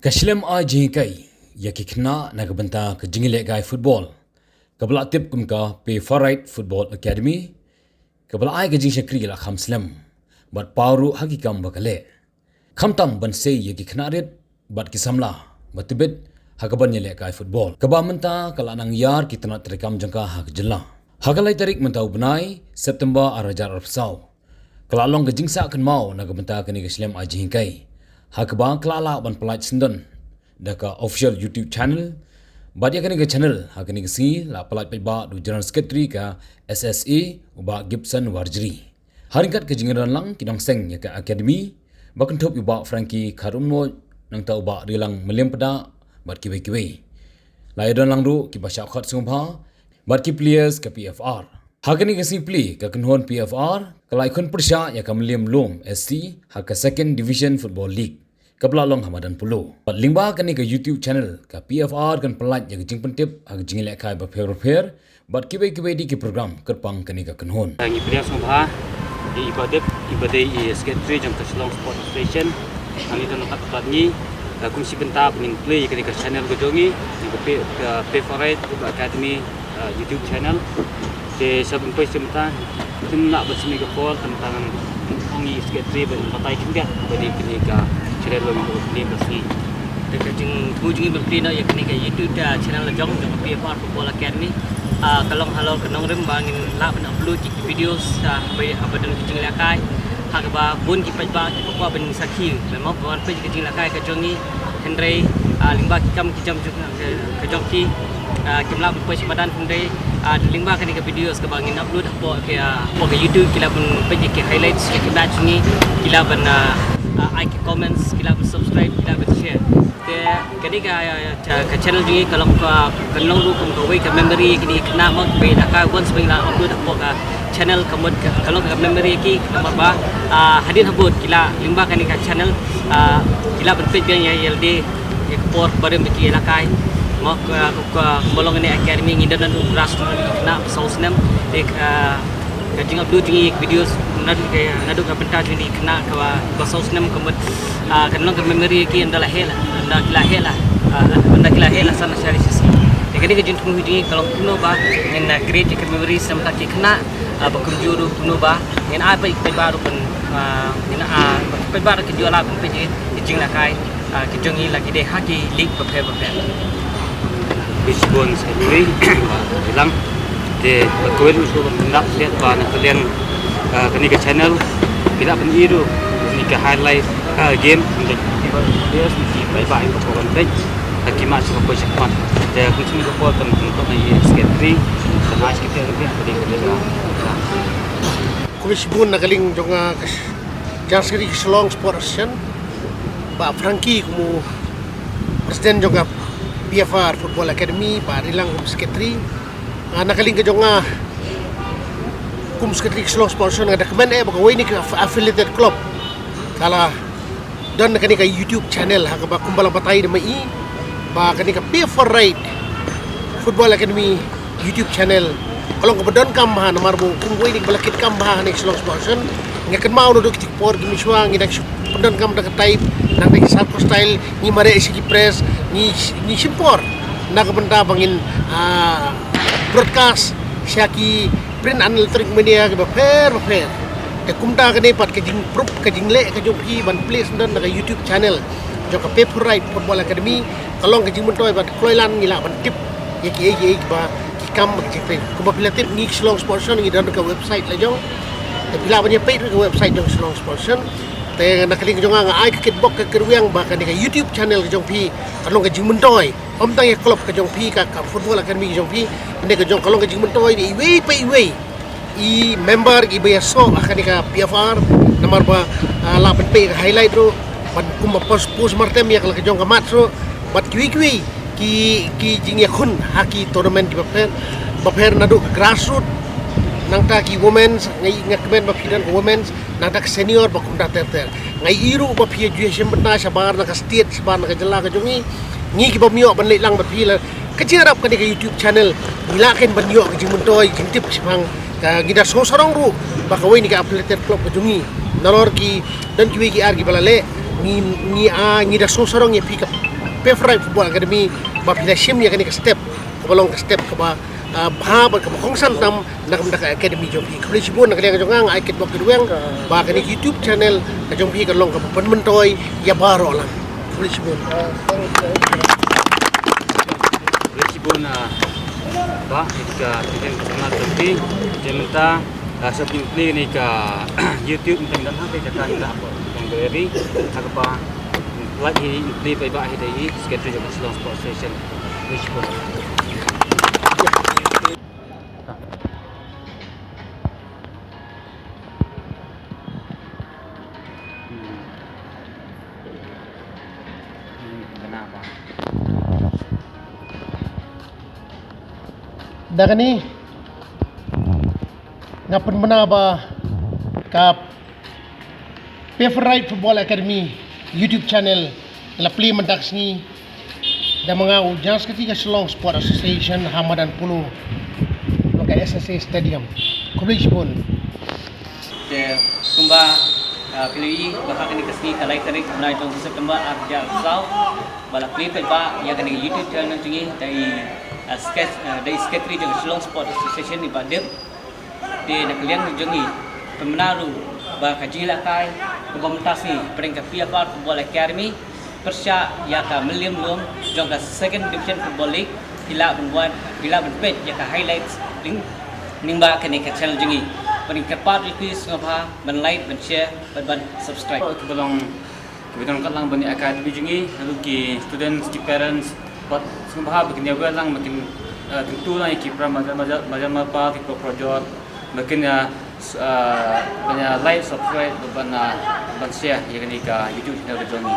Kashlem a jingkai yakikna nagbanta ke jingile gai football. Kabla tip kumka pe Farait Football Academy. Kabla ai ke jing shakri la khamslem. Bat pauru hakikam bakale. Khamtam ban sei yakikna ret bat kisamla batibet hakaban yele gai football. Kaba menta kala nang yar kitna terekam jangka hak jela. Hakalai tarik menta ubnai September arajar arpsau. Kala long ke jingsa kan mau nagbanta ke ni kashlem a jingkai. Hakba klala ban pelaj sendon daka official YouTube channel badia kani ke channel hakani ke si la pelaj peba du general secretary ka SSA uba Gibson Warjri haringkat ke jingaran lang kidang seng ya ka academy bakan top uba Frankie Karumno nang ta uba rilang meliam pada bat kiwe la yadon lang ru ki basha khat sungpha bat ki players ka PFR hakani ke si play ka kanhon PFR kalai khon persha ya ka meliam lom SC haka second division football league kabla long hamadan pulo pat lingba kani ke YouTube channel ka PFR kan pelat yang jing pentip ag jing le kai ba fer bat kibe di ke program kerpang kani ka kanhon ngi pria songha di ibadai secretary jam ka Shillong Sport Association ani dan tak ni kum si benta ning play kani ka channel gojongi ni pe Farait Academy YouTube channel de sabun pe semta tim nak bersemi ke pol tentang ongi secretary batai kinga badi kini ka channel lo ni bersih dekat jing bujung berpindah ya kini ke YouTube channel jong PFR Football Academy kalong halal kenong rem bangin la ban upload video bai abadan kijing lakai hakba bun ki pajba ki pokwa ban sakhi memang ban pe kijing lakai ka jongi hendrei lingba kijam ke jongki kimla pe semadan hendrei lingba kani ke videos ke bangin upload po ke YouTube kila ban pe ki highlights ke batch ni kila ban like comments kila subscribe kila share te kani ka channel ji kalau kalong ru kum ko ka memory kini kena mak be ka once be la upload ko ka channel kamot kalau ka memory ki nama ba hadin habut kila limba kani ka channel kila berpej yang yelde ekspor barem ki lakai mak ko bolong ni academy ngidan ras kena sausnem ek kajing upload ji videos nadu ka benta ni kena ka sausnem kamot kanong ka memory ki andala hela anda kila sana syari sisi dekani ke jintu hudi kalau kuno ba in create ke memory samta ki kena bakum juru kuno ba in apa ikpe baru pen in pe baru ke juala pen pe jing la kai ke jongi lagi de haki link pe bisbon sekali bilang de betul usul nak lihat ba nak kalian kini ke channel tidak peniru ni ke highlight game untuk dia mesti baik-baik untuk konten hakimat sebuah cepat dan kunci ni kepol untuk ni secretary dan secretary lebih pada kerja Kumisbun nagaling jonga General Secretary Shillong Sport Association Pak Frankie kumu Presiden jonga PFR Football Academy Pak Rilang Secretary nagaling ke jonga kum Secretary Shillong Sport Association ada kemen bagaimana ni ke affiliated club kala dan kani ka YouTube channel ha ba kumbala batai de mai ba kani ka Farait Football Academy YouTube channel kalau ka badon kam ha namar bo kungoi ni balakit kam ha ni Shillong Sports ngakan mau do tik por gi miswa ngi dak badon kam dak type nang dak sarko style ni mare isi press ni simpor nak benda bangin broadcast syaki print and electronic media ke ba fair ke kumta ke ni pat ke jing proof ke jing le ke joki ban place dan daga YouTube channel joka Farait Football Academy kalong ke jing mentoy bat kloilan ngila ban tip yeki ba ki kam ke jing ko ba pilatip ni Shillong Sports ni dan ke website la jong te pila banya page ke website jong Shillong Sports te nak link jong nga ai ke kitbok ke kerwiang ba ke YouTube channel ke jong pi kalong ke jing mentoy om tang ye klub ke jong pi ka Football Academy ke jong pi ne ke jong kalong ke jing mentoy ni iwe I member I bayaso akan ka PFR namar ba laban pe highlight ro ban kum post martem ya kalau kejong kamat ro bat kiwi ki jing ya khun haki tournament di baper nadu grassroots nang ta ki women's ngai ngakmen ba fidan women's nang ta senior ba kum da ter ngai iru ba pia juesem benda sabar na ka state sabar na ka jela ka jongi ngi ki ba mio ban le lang ba pila kecirap ka YouTube channel ilaken ban yo jing mentoy jing tip sipang kita sorong ru bakawai ni ka affiliated club kajungi nalor ki dan kiwi ki ar ki balale ni da so sarong ye pick up favorite football academy ba pila shim ya kani ka step balong ka step ka ba bha ba ka khong san tam nak mda ka academy jom pi kholi sibon nak leng jong ang ai kit bok dueng ba kani youtube channel ka jom pi ka long ka ban man toy ya baro lang kholi sibon Resibon ba ika tiken sana tempi jementa shopping play ni ka YouTube tentang dan hang jaga kita apa yang beri apa lagi play by ba hidai schedule jam Shillong Sport Station Resibon kenapa Dagani ngapun mana ba ka favorite football academy YouTube channel la play mandax ni da mga ujans ketika Shillong Sport Association Hamadan Pulu maka SSA Stadium College pun de kumba pilih bahkan ini kesini kalai tarik naik tahun September arja sau bala play ba ya kani YouTube channel tungi dari sketri dengan Shillong Sport Association di Badep di nakalian jongi pemenaru ba kajila kai komentasi peringkat FIFA Football Academy persya ya ka million lom jong ka second division football league bila benpet ya ka highlights ning ba kani ka channel jongi peringkat 4 request ngapa ban like ban share ban subscribe belum kita nak lang bani academy jongi lalu ki students ki parents buat semua begini juga lang makin tentu lah kipra macam apa tipo project makin banyak like subscribe ban share yang ni ka YouTube channel Johnny